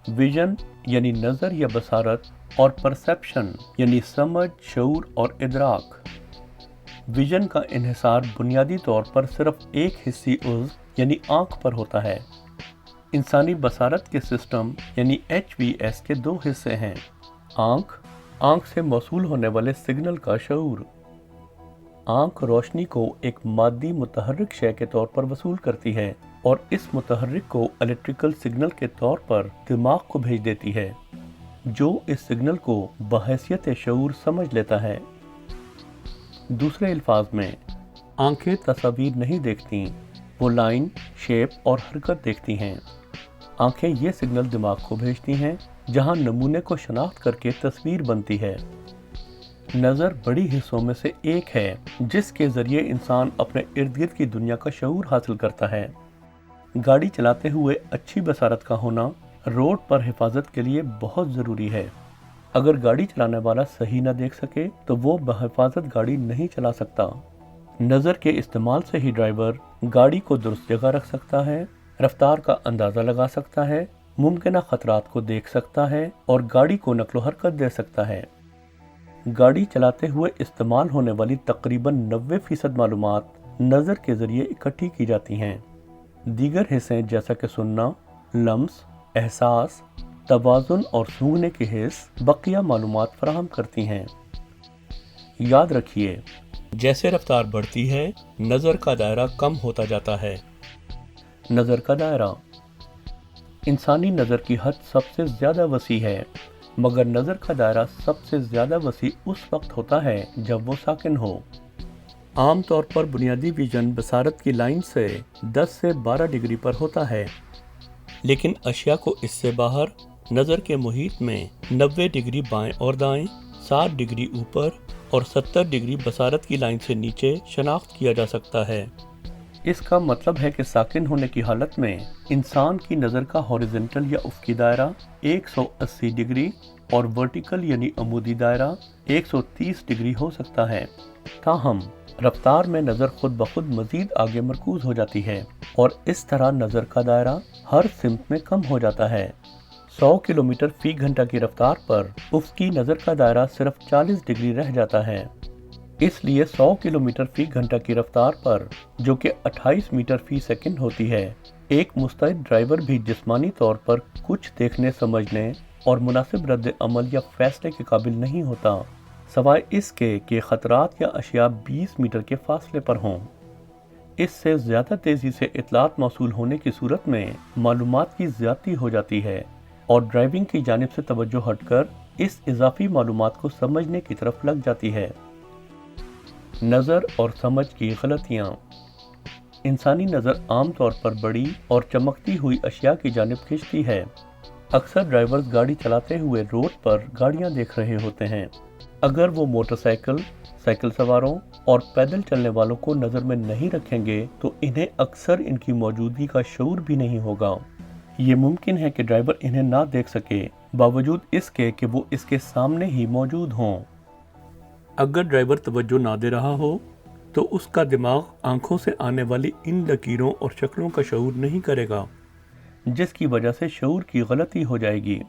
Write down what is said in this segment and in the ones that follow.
Vision यानी नज़र या बसारत, और परसेप्शन यानी समझ, शऊर और इदराक। विजन का इन्हिसार बुनियादी तौर पर सिर्फ एक हिस्सी उज़्व यानी आँख पर होता है। इंसानी बसारत के सिस्टम यानी HVS के दो हिस्से हैं, आँख से मौसूल होने वाले सिग्नल का शऊर। आँख रोशनी को एक मादी मुतहर्रिक शय के तौर पर वसूल करती है और इस मुतहर्रिक को इलेक्ट्रिकल सिग्नल के तौर पर दिमाग को भेज देती है, जो इस सिग्नल को बहैसियत शऊर समझ लेता है। दूसरे अल्फाज में, आंखें तस्वीर नहीं देखती, वो लाइन, शेप और हरकत देखती हैं। आंखें ये सिग्नल दिमाग को भेजती हैं, जहां नमूने को शनाख्त करके तस्वीर बनती है। नज़र बड़ी हिस्सों में से एक है जिसके ज़रिए इंसान अपने इर्द गिर्द की दुनिया का शऊर हासिल करता है। गाड़ी चलाते हुए अच्छी बसारत का होना रोड पर हिफाजत के लिए बहुत ज़रूरी है। अगर गाड़ी चलाने वाला सही न देख सके तो वो बहिफाजत गाड़ी नहीं चला सकता। नज़र के इस्तेमाल से ही ड्राइवर गाड़ी को दुरुस्त जगह रख सकता है, रफ्तार का अंदाज़ा लगा सकता है, मुमकिन खतरात को देख सकता है और गाड़ी को नक्लो हरकत दे सकता है। गाड़ी चलाते हुए इस्तेमाल होने वाली तकरीबन 90% मालूमात नज़र के ज़रिए इकट्ठी की जाती हैं। दीगर हिस्से जैसा कि सुनना, लम्स, एहसास, तवाज़ुन और सूंघने के हिस्स बकिया मालूमात फराहम करती हैं। याद रखिए, जैसे रफ्तार बढ़ती है नज़र का दायरा कम होता जाता है। नज़र का दायरा, इंसानी नज़र की हद सबसे ज़्यादा वसी है, मगर नज़र का दायरा सबसे ज़्यादा वसी उस वक्त होता है जब वो साकिन हो। आम तौर पर बुनियादी विजन बसारत की लाइन से 10 से 12 डिग्री पर होता है, लेकिन अशिया को इससे बाहर नज़र के मुहीत में 90 डिग्री बाएं और दाएं, 60 डिग्री ऊपर और 70 डिग्री बसारत की लाइन से नीचे शनाख्त किया जा सकता है। इसका मतलब है कि साकिन होने की हालत में इंसान की नज़र का हॉरिजॉन्टल या उफ़क़ी दायरा 180 डिग्री और वर्टिकल यानी अमूदी दायरा 130 डिग्री हो सकता है। ताहम रफ्तार में नज़र खुद ब खुद मज़ीद आगे मरकूज़ हो जाती है और इस तरह नज़र का दायरा हर सिमत में कम हो जाता है। 100 किलोमीटर फी घंटा की रफ्तार पर उफ़क़ी नज़र का दायरा सिर्फ 40 डिग्री रह जाता है। इसलिए 100 किलोमीटर फी घंटा की रफ्तार पर, जो कि 28 मीटर फी सेकंड होती है, एक मुस्तैद ड्राइवर भी जिस्मानी तौर पर कुछ देखने, समझने और मुनासिब रद्द अमल या फैसले के काबिल नहीं होता, सवाए इसके कि खतरात या अशिया 20 मीटर के फासले पर हों। इससे ज़्यादा तेज़ी से इतलात मौसूल होने की सूरत में मालूमात की ज़्यादती हो जाती है और ड्राइविंग की जानिब से तवज्जो हटकर इस इजाफी मालूमात को समझने की तरफ लग जाती है। नज़र और समझ की गलतियाँ। इंसानी नज़र आम तौर पर बड़ी और चमकती हुई अशिया की जानिब खींचती है। अक्सर ड्राइवर्स गाड़ी चलाते हुए रोड पर गाड़ियाँ देख रहे होते हैं। अगर वो मोटरसाइकिल, साइकिल सवारों और पैदल चलने वालों को नज़र में नहीं रखेंगे तो इन्हें अक्सर इनकी मौजूदगी का शऊर भी नहीं होगा। ये मुमकिन है कि ड्राइवर इन्हें ना देख सके, बावजूद इसके कि वो इसके सामने ही मौजूद हों। अगर ड्राइवर तवज्जो ना दे रहा हो तो उसका दिमाग आंखों से आने वाली इन लकीरों और शक्लों का शऊर नहीं करेगा, जिसकी वजह से शऊर की गलती हो जाएगी।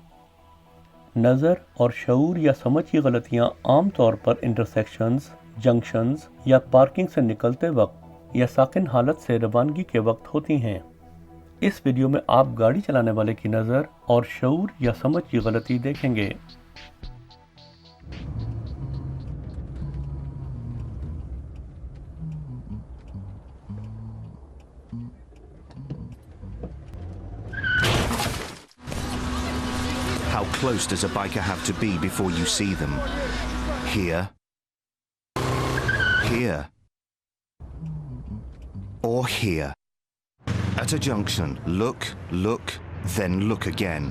नज़र और शऊर या समझ की गलतियाँ आम तौर पर इंटरसेक्शंस, जंक्शंस या पार्किंग से निकलते वक्त या साकिन हालत से रवानगी के वक्त होती हैं। इस वीडियो में आप गाड़ी चलाने वाले की नज़र और शऊर या समझ की गलती देखेंगे। How close does a biker have to be before you see them? Here, here, or here. At a junction, look, then look again.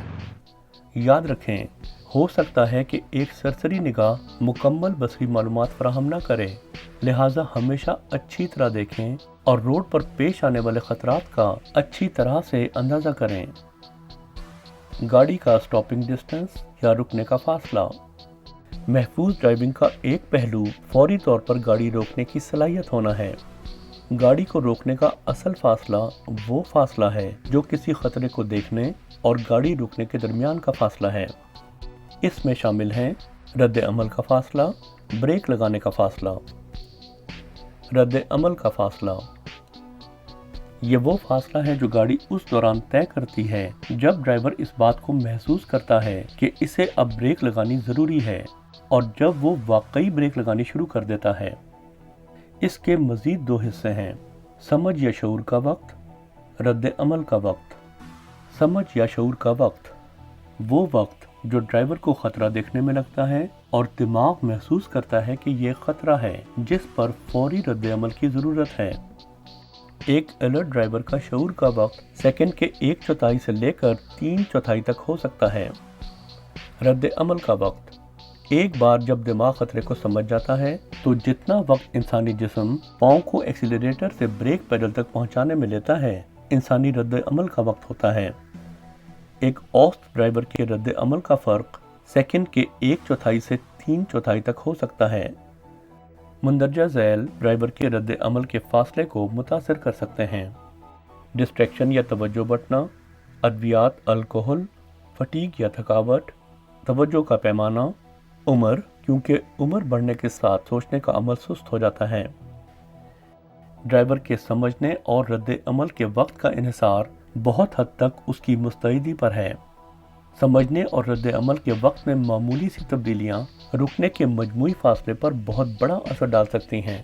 याद रखें, हो सकता है कि एक सरसरी निगाह मुकम्मल बसरी मालूमात फराहम ना करे, लिहाजा हमेशा अच्छी तरह देखें और रोड पर पेश आने वाले खतरात का अच्छी तरह से अंदाज़ा करें। गाड़ी का स्टॉपिंग डिस्टेंस या रुकने का फासला। महफूज ड्राइविंग का एक पहलू फौरी तौर पर गाड़ी रोकने की सलाहियत होना है। गाड़ी को रोकने का असल फासला वो फासला है जो किसी खतरे को देखने और गाड़ी रुकने के दरमियान का फासला है। इसमें शामिल हैं रद्द अमल का फासला, ब्रेक लगाने का फासला। रद्द अमल का फासला ये वो फासला है जो गाड़ी उस दौरान तय करती है जब ड्राइवर इस बात को महसूस करता है कि इसे अब ब्रेक लगानी ज़रूरी है और जब वो वाकई ब्रेक लगानी शुरू कर देता है। इसके मज़ीद दो हिस्से हैं, समझ या शऊर का वक्त, रद्द अमल का वक्त। समझ या शऊर का वक्त वो वक्त जो ड्राइवर को खतरा देखने में लगता है और दिमाग महसूस करता है कि ये खतरा है जिस पर फौरी रद्द अमल की ज़रूरत है। एक अलर्ट ड्राइवर का शऊर का वक्त सेकंड के 1/4 से लेकर 3/4 तक हो सकता है। रद्द अमल का वक्त एक बार जब दिमाग खतरे को समझ जाता है तो जितना वक्त इंसानी जिस्म पाँव को एक्सीलरेटर से ब्रेक पेडल तक पहुंचाने में लेता है, इंसानी रद्द अमल का वक्त होता है। एक औसत ड्राइवर के रद्द अमल का फ़र्क सेकंड के 1/4 से 3/4 तक हो सकता है। मंदरजा झैल ड्राइवर के रद्द अमल के फासले को मुतासर कर सकते हैं। डिस्ट्रैक्शन या तवज्जो बटना, अद्वियात, अल्कोहल, फटीग या थकावट, तवज्जो का पैमाना, उम्र, क्योंकि उम्र बढ़ने के साथ सोचने का अमल सुस्त हो जाता है। ड्राइवर के समझने और रद्द अमल के वक्त का इन्हिसार बहुत हद तक उसकी मुस्तैदी पर है। समझने और रद्द अमल के वक्त में मामूली सी तब्दीलियां रुकने के मजमूई फासले पर बहुत बड़ा असर डाल सकती हैं।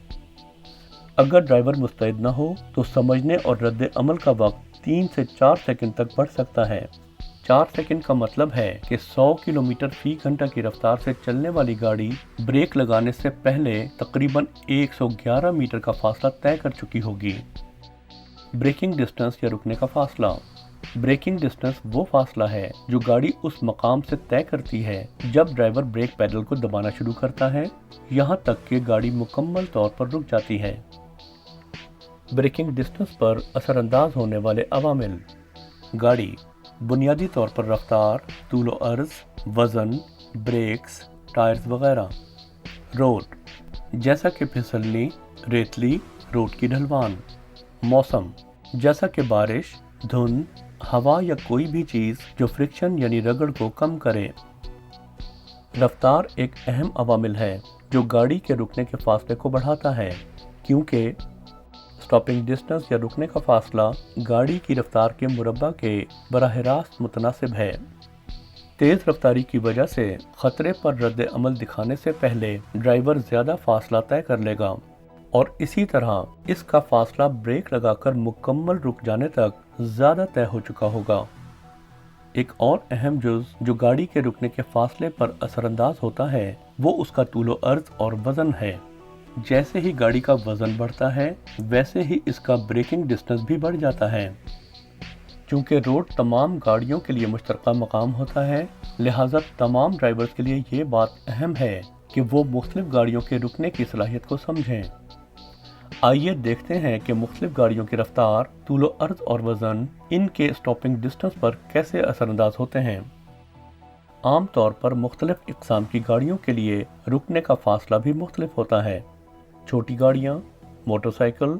अगर ड्राइवर मुस्तैद न हो तो समझने और रद्द अमल का वक्त 3 से 4 सेकंड तक बढ़ सकता है। 4 सेकंड का मतलब है कि 100 किलोमीटर फी घंटा की रफ्तार से चलने वाली गाड़ी ब्रेक लगाने से पहले तकरीबन 111 मीटर का फासला तय कर चुकी होगी। ब्रेकिंग डिस्टेंस या रुकने का फासला। ब्रेकिंग डिस्टेंस वो फासला है जो गाड़ी उस मकाम से तय करती है जब ड्राइवर ब्रेक पैडल को दबाना शुरू करता है, यहाँ तक कि गाड़ी मुकम्मल तौर पर रुक जाती है। ब्रेकिंग डिस्टेंस पर असरअंदाज होने वाले अवामिल। गाड़ी बुनियादी तौर पर रफ्तार, तूलो अर्ज, वजन, ब्रेक्स, टायर्स वगैरह। रोड जैसा कि फिसलनी, रेतली, रोड की ढलवान। मौसम जैसा कि बारिश, धुंध, हवा या कोई भी चीज़ जो फ्रिक्शन यानी रगड़ को कम करे। रफ्तार एक अहम अवामिल है जो गाड़ी के रुकने के फासले को बढ़ाता है, क्योंकि स्टॉपिंग डिस्टेंस या रुकने का फासला गाड़ी की रफ्तार के मुरब्बा के बराह रास्त मुतनासिब है। तेज़ रफ्तारी की वजह से खतरे पर रद्द अमल दिखाने से पहले ड्राइवर ज़्यादा फासला तय कर लेगा और इसी तरह इसका फासला ब्रेक लगाकर मुकम्मल रुक जाने तक ज़्यादा तय हो चुका होगा। एक और अहम जुज़ जो गाड़ी के रुकने के फासले पर असरअंदाज होता है वो उसका तूलो अर्ज और वज़न है। जैसे ही गाड़ी का वज़न बढ़ता है वैसे ही इसका ब्रेकिंग डिस्टेंस भी बढ़ जाता है। चूँकि रोड तमाम गाड़ियों के लिए मुश्तरका मकाम होता है, लिहाजा तमाम ड्राइवर्स के लिए ये बात अहम है कि वो मुख्तलिफ गाड़ियों के रुकने की सलाहियत को समझें। आइए देखते हैं कि मुख्तलिफ गाड़ियों की रफ्तार, तूलो अर्ज और वज़न इनके स्टॉपिंग डिस्टेंस पर कैसे असरअंदाज होते हैं। आम तौर पर मुख्तलिफ इक़साम की गाड़ियों के लिए रुकने का फासला भी मुख्तलिफ होता है। छोटी गाड़ियाँ, मोटरसाइकिल,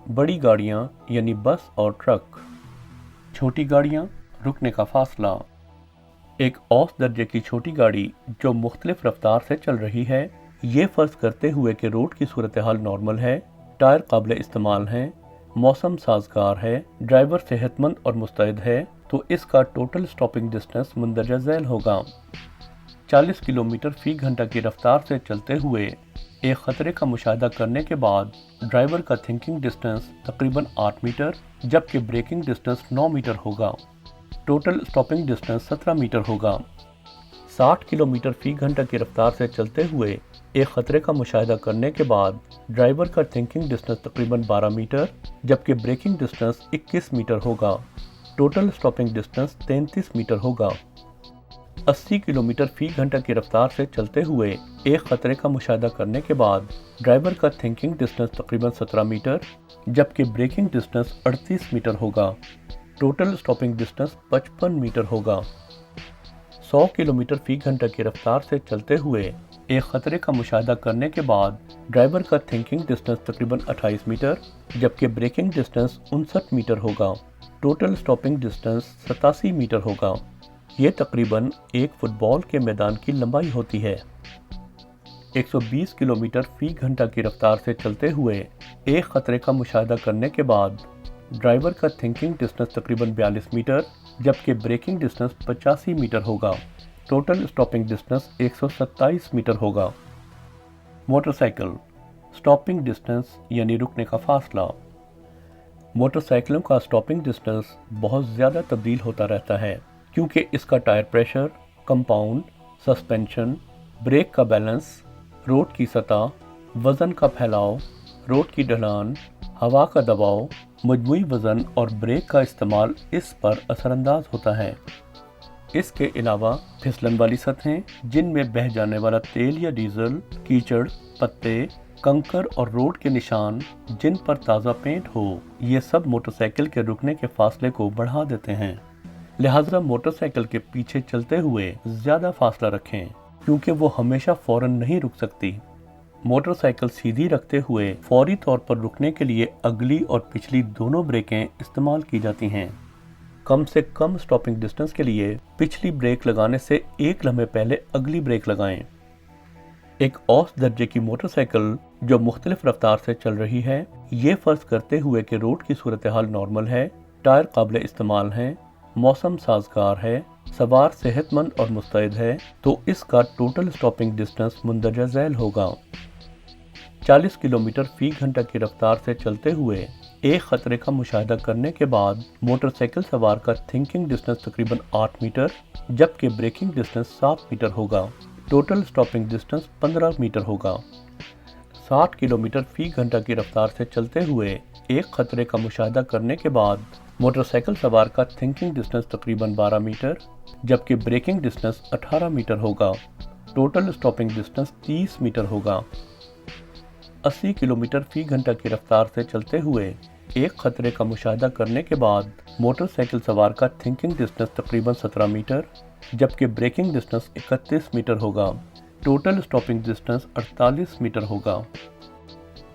बड़ी गाड़ियाँ यानी बस और ट्रक। छोटी गाड़ियाँ, रुकने का फासला। एक औसत दर्जे की छोटी गाड़ी जो मुख्तलिफ रफ्तार से चल रही है, ये फ़र्ज़ करते हुए कि रोड की सूरत हाल नॉर्मल है, टायर काबिल इस्तेमाल हैं, मौसम साजगार है, ड्राइवर सेहतमंद और मुस्तैद है, तो इसका टोटल स्टॉपिंग डिस्टेंस मंदरजा झैल होगा। 40 किलोमीटर फी घंटा की रफ्तार से चलते हुए एक ख़तरे का मुशाहिदा करने के बाद ड्राइवर का थिंकिंग डिस्टेंस तकरीबन 8 मीटर जबकि ब्रेकिंग डिस्टेंस 9 मीटर होगा। टोटल स्टॉपिंग डिस्टेंस 17 मीटर होगा। 60 किलोमीटर फी घंटा की रफ्तार से चलते हुए एक ख़तरे का मुशाहिदा करने के बाद ड्राइवर का थिंकिंग डिस्टेंस तकरीबन 12 मीटर जबकि ब्रेकिंग डिस्टेंस 21 मीटर होगा। टोटल स्टॉपिंग डिस्टेंस 33 मीटर होगा। 80 किलोमीटर फी घंटा की रफ्तार से चलते हुए एक ख़तरे का मुशाहिदा करने के बाद ड्राइवर का थिंकिंग डिस्टेंस तकरीबन 17 मीटर जबकि ब्रेकिंग डिस्टेंस 38 मीटर होगा। टोटल स्टॉपिंग डिस्टेंस 55 मीटर होगा। 100 किलोमीटर फी घंटा की रफ्तार से चलते हुए एक ख़तरे का मुशाहिदा करने के बाद ड्राइवर का थिंकिंग डिस्टेंस तकरीबन 28 मीटर जबकि ब्रेकिंग डिस्टेंस 59 मीटर होगा। टोटल स्टॉपिंग डिस्टेंस 87 मीटर होगा। ये तकरीबन एक फुटबॉल के मैदान की लंबाई होती है। 120 किलोमीटर फी घंटा की रफ्तार से चलते हुए एक खतरे का मुशाहिदा करने के बाद ड्राइवर का थिंकिंग डिस्टेंस तकरीबन 42 मीटर जबकि ब्रेकिंग डिस्टेंस 85 मीटर होगा। टोटल स्टॉपिंग डिस्टेंस 127 मीटर होगा। मोटरसाइकिल स्टॉपिंग डिस्टेंस यानी रुकने का फासला। मोटरसाइकिलों का स्टॉपिंग डिस्टेंस बहुत ज़्यादा तब्दील होता रहता है क्योंकि इसका tyre pressure, compound, suspension, brake का बैलेंस, रोड की सतह, वज़न का फैलाव, रोड की ढलान, हवा का दबाव, मजमूई वज़न और ब्रेक का इस्तेमाल इस पर असरअंदाज होता है। इसके अलावा फिसलन वाली सतहें जिनमें बह जाने वाला तेल या डीजल, कीचड़, पत्ते, कंकर और रोड के निशान जिन पर ताज़ा पेंट हो, ये सब मोटरसाइकिल के रुकने के फासले को बढ़ा देते हैं। लिहाजा मोटरसाइकिल के पीछे चलते हुए ज़्यादा फासला रखें क्योंकि वो हमेशा फौरन नहीं रुक सकती। मोटरसाइकिल सीधी रखते हुए फौरी तौर पर रुकने के लिए अगली और पिछली दोनों ब्रेकें इस्तेमाल की जाती हैं। कम से कम स्टॉपिंग डिस्टेंस के लिए पिछली ब्रेक लगाने से एक लम्हे पहले अगली ब्रेक लगाएं। एक औसत दर्जे की मोटरसाइकिल जो मुख्तलिफ रफ्तार से चल रही है, ये फर्ज करते हुए कि रोड की सूरत हाल नॉर्मल है, टायर काबिल इस्तेमाल हैं, मौसम साजगार है, सवार सेहतमंद और मुस्तैद है, तो इसका टोटल स्टॉपिंग डिस्टेंस मुंदरजा झैल होगा। 40 किलोमीटर फी घंटा की रफ्तार से चलते हुए एक खतरे का मुशाहिदा करने के बाद मोटरसाइकिल सवार का थिंकिंग डिस्टेंस तकरीबन 8 मीटर जबकि ब्रेकिंग डिस्टेंस 7 मीटर होगा। टोटल स्टॉपिंग डिस्टेंस 15 मीटर होगा। 60 किलोमीटर फी घंटा की रफ्तार से चलते हुए एक खतरे का मुशाहिदा करने के बाद मोटरसाइकिल सवार का थिंकिंग डिस्टेंस तकरीबन 12 मीटर जबकि ब्रेकिंग डिस्टेंस 18 मीटर होगा। टोटल स्टॉपिंग डिस्टेंस 30 मीटर होगा। 80 किलोमीटर फी घंटा की रफ्तार से चलते हुए एक खतरे का मुशाहिदा करने के बाद मोटरसाइकिल सवार का थिंकिंग डिस्टेंस तकरीबन 17 मीटर जबकि ब्रेकिंग डिस्टेंस 31 मीटर होगा। टोटल स्टॉपिंग डिस्टेंस 48 मीटर होगा।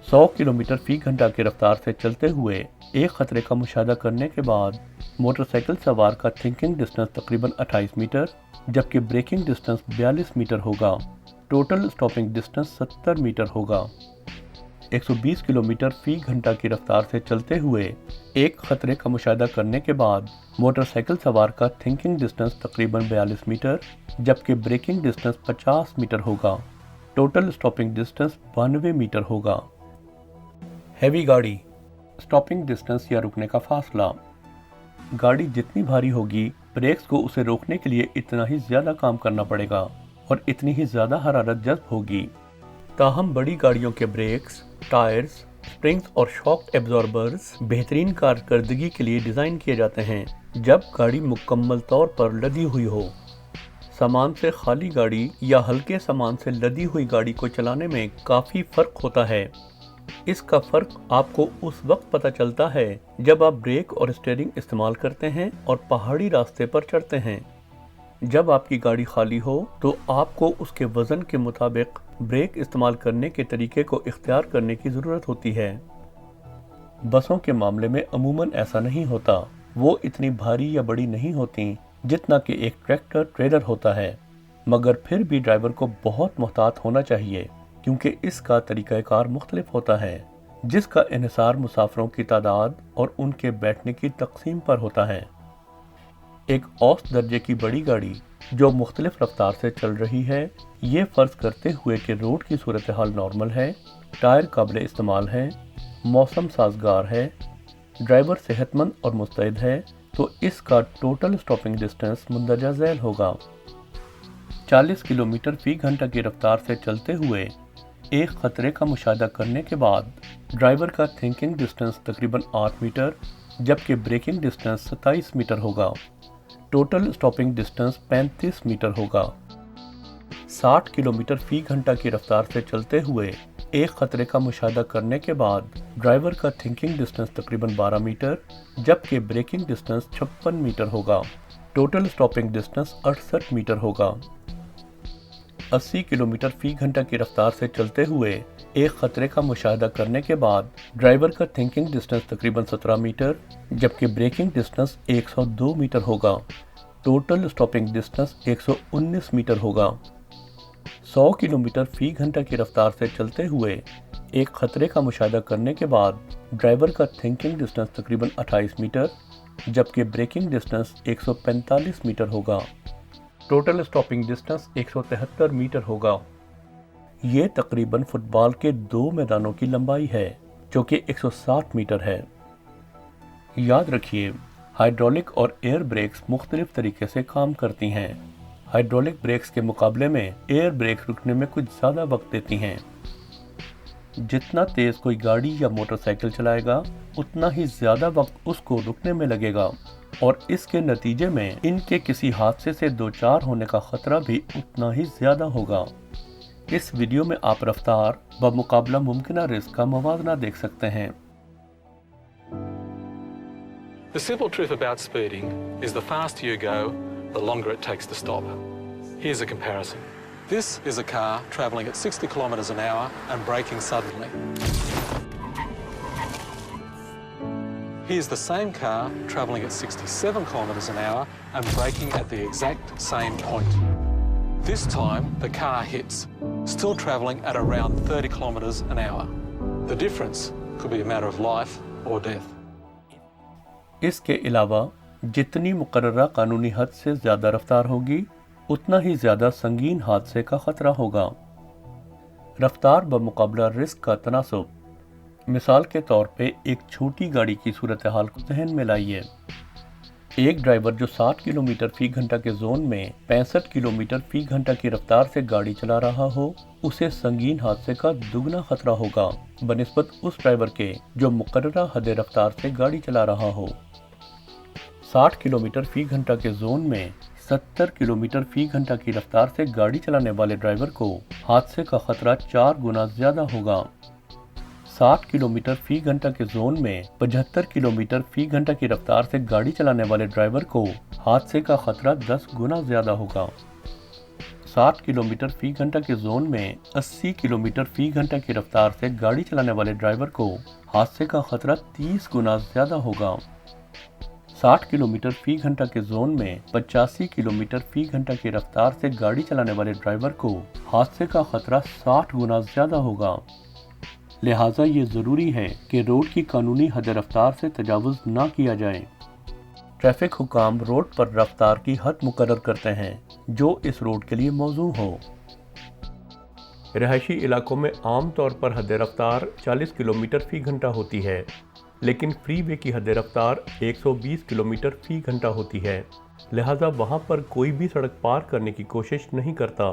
100 किलोमीटर फी घंटा की रफ्तार से चलते हुए एक खतरे का मुशाहिदा करने के बाद मोटरसाइकिल सवार का थिंकिंग डिस्टेंस तकरीबन 28 मीटर जबकि ब्रेकिंग डिस्टेंस 42 मीटर होगा। टोटल स्टॉपिंग डिस्टेंस 70 मीटर होगा। 120 किलोमीटर फी घंटा की रफ्तार से चलते हुए एक खतरे का मुशाहिदा करने के बाद मोटरसाइकिल सवार का थिंकिंग डिस्टेंस तकरीबन 42 मीटर जबकि ब्रेकिंग डिस्टेंस 50 मीटर होगा। टोटल स्टॉपिंग डिस्टेंस 92 मीटर होगा। हैवी गाड़ी स्टॉपिंग डिस्टेंस या रुकने का फासला। गाड़ी जितनी भारी होगी ब्रेक्स को उसे रोकने के लिए इतना ही ज़्यादा काम करना पड़ेगा और इतनी ही ज़्यादा हरारत जज्ब होगी। ताहम बड़ी गाड़ियों के ब्रेक्स, टायर्स, स्प्रिंग्स और शॉक एब्जॉर्बर्स बेहतरीन कारकर्दगी के लिए डिज़ाइन किए जाते हैं जब गाड़ी मुकम्मल तौर पर लदी हुई हो। सामान से खाली गाड़ी या हल्के सामान से लदी हुई गाड़ी को चलाने में काफ़ी फ़र्क होता है। इसका फ़र्क आपको उस वक्त पता चलता है जब आप ब्रेक और स्टीयरिंग इस्तेमाल करते हैं और पहाड़ी रास्ते पर चढ़ते हैं। जब आपकी गाड़ी खाली हो तो आपको उसके वज़न के मुताबिक ब्रेक इस्तेमाल करने के तरीके को इख्तियार करने की ज़रूरत होती है। बसों के मामले में अमूमन ऐसा नहीं होता। वो इतनी भारी या बड़ी नहीं होती जितना कि एक ट्रैक्टर ट्रेलर होता है, मगर फिर भी ड्राइवर को बहुत मुहतात होना चाहिए क्योंकि इसका तरीक़ाकार मुख्तलिफ होता है जिसका इन्हिसार मुसाफिरों की तादाद और उनके बैठने की तकसीम पर होता है। एक औसत दर्जे की बड़ी गाड़ी जो मुख्तलिफ रफ्तार से चल रही है, ये फ़र्ज़ करते हुए कि रोड की सूरत हाल नॉर्मल है, टायर काबिल इस्तेमाल है, मौसम साजगार है, ड्राइवर सेहतमंद और मुस्तैद है, तो इसका टोटल स्टॉपिंग डिस्टेंस मुंदरजा झैल होगा। 40 किलोमीटर फी घंटा की रफ्तार से चलते हुए एक खतरे का मुशाहिदा करने के बाद ड्राइवर का थिंकिंग डिस्टेंस तकरीबन 8 मीटर जबकि ब्रेकिंग डिस्टेंस 27 मीटर होगा। टोटल स्टॉपिंग डिस्टेंस 35 मीटर होगा। 60 किलोमीटर फी घंटा की रफ्तार से चलते हुए एक खतरे का मुशाहिदा करने के बाद ड्राइवर का थिंकिंग डिस्टेंस तकरीबन 12 मीटर जबकि ब्रेकिंग डिस्टेंस 56 मीटर होगा। टोटल स्टॉपिंग डिस्टेंस 68 मीटर होगा। 80 किलोमीटर फी घंटा की रफ्तार से चलते हुए एक खतरे का मुशाहिदा करने के बाद ड्राइवर का थिंकिंग डिस्टेंस तकरीबन 17 मीटर जबकि ब्रेकिंग डिस्टेंस 102 मीटर होगा। टोटल स्टॉपिंग डिस्टेंस 119 मीटर होगा। 100 किलोमीटर फी घंटा की रफ्तार से चलते हुए एक खतरे का मुशाहिदा करने के बाद ड्राइवर का थिंकिंग डिस्टेंस तकरीबन 28 मीटर जबकि ब्रेकिंग डिस्टेंस 145 मीटर होगा। टोटल स्टॉपिंग डिस्टेंस 173 मीटर होगा। ये तकरीबन फुटबॉल के 2 मैदानों की लंबाई है जो कि 160 मीटर है। याद रखिए, हाइड्रोलिक और एयर ब्रेक्स मुख्तलिफ तरीके से काम करती हैं। हाइड्रोलिक ब्रेक्स के मुकाबले में एयर ब्रेक्स रुकने में कुछ ज़्यादा वक्त देती हैं। जितना तेज़ कोई गाड़ी या मोटरसाइकिल चलाएगा उतना ही ज़्यादा वक्त उसको रुकने में लगेगा और इसके नतीजे में इनके किसी हादसे से दो चार होने का खतरा भी उतना ही ज़्यादा होगा। इस वीडियो में आप रफ्तार व मुकाबला मुमकिन रिस्क का मुवाजना देख सकते हैं। The simple truth about speeding is the faster you go, the longer it takes to stop. Here's a comparison. This is a car travelling at 60 kilometres an hour and braking suddenly. Here's the same car travelling at 67 kilometres an hour and braking at the exact same point. This time, the car hits, still travelling at around 30 kilometres an hour. The difference could be a matter of life or death. इसके अलावा जितनी मुकर्ररा कानूनी हद से ज़्यादा रफ्तार होगी उतना ही ज़्यादा संगीन हादसे का खतरा होगा। रफ्तार व मुकाबला रिस्क का तनासुब, मिसाल के तौर पे एक छोटी गाड़ी की सूरत हाल को जहन में लाइए। एक ड्राइवर जो 60 किलोमीटर फी घंटा के जोन में 65 किलोमीटर फी घंटा की रफ्तार से गाड़ी चला रहा हो, उसे संगीन हादसे का दुगना खतरा होगा बनिस्बत उस ड्राइवर के जो मुकर्ररा हद रफ्तार से गाड़ी चला रहा हो। 60 किलोमीटर फी घंटा के जोन में 70 किलोमीटर फी घंटा की रफ्तार से गाड़ी चलाने वाले ड्राइवर को हादसे का खतरा 4 गुना ज्यादा होगा। 60 किलोमीटर फी घंटा के जोन में 75 किलोमीटर फी घंटा की रफ्तार से गाड़ी चलाने वाले ड्राइवर को हादसे का खतरा 10 गुना ज्यादा होगा। 60 किलोमीटर फी घंटा के जोन में 80 किलोमीटर फी घंटा की रफ्तार से गाड़ी चलाने वाले ड्राइवर को हादसे का खतरा 30 गुना ज्यादा होगा। 60 किलोमीटर फी घंटा के जोन में 85 किलोमीटर फी घंटा की रफ्तार से गाड़ी चलाने वाले ड्राइवर को हादसे का खतरा 60 गुना ज्यादा होगा। लिहाजा ये ज़रूरी है कि रोड की कानूनी हद रफ्तार से तजावुज़ ना किया जाए। ट्रैफिक हुकाम रोड पर रफ्तार की हद मुकर्रर करते हैं जो इस रोड के लिए मौजू हो। रिहायशी इलाकों में आम तौर पर हद रफ्तार 40 किलोमीटर फी घंटा होती है, लेकिन फ्री वे की हद रफ्तार 120 किलोमीटर फी घंटा होती है। लिहाजा वहाँ पर कोई भी सड़क पार करने की कोशिश नहीं करता।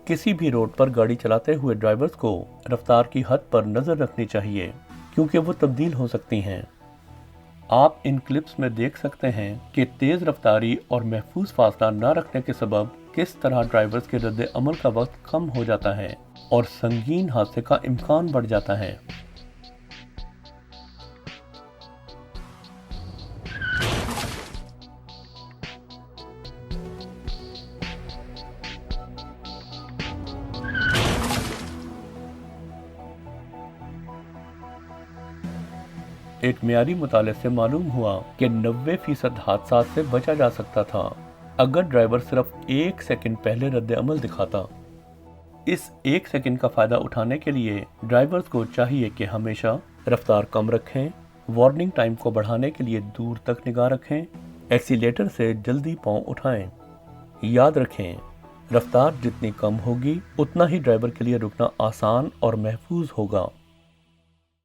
किसी भी रोड पर गाड़ी चलाते हुए ड्राइवर्स को रफ्तार की हद पर नज़र रखनी चाहिए क्योंकि वो तब्दील हो सकती हैं। आप इन क्लिप्स में देख सकते हैं कि तेज़ रफ्तारी और महफूज फासला न रखने के सबब किस तरह ड्राइवर्स के रद्द अमल का वक्त कम हो जाता है और संगीन हादसे का इम्कान बढ़ जाता है। एक मियारी मुताले से मालूम हुआ कि 90% हादसा से बचा जा सकता था अगर ड्राइवर सिर्फ 1 सेकंड पहले रद्द अमल दिखाता। इस 1 सेकंड का फायदा उठाने के लिए ड्राइवर्स को चाहिए कि हमेशा रफ्तार कम रखें, वार्निंग टाइम को बढ़ाने के लिए दूर तक निगाह रखें, एक्सीलेटर से जल्दी पांव उठाएं। याद रखें, रफ्तार जितनी कम होगी उतना ही ड्राइवर के लिए रुकना आसान और महफूज होगा।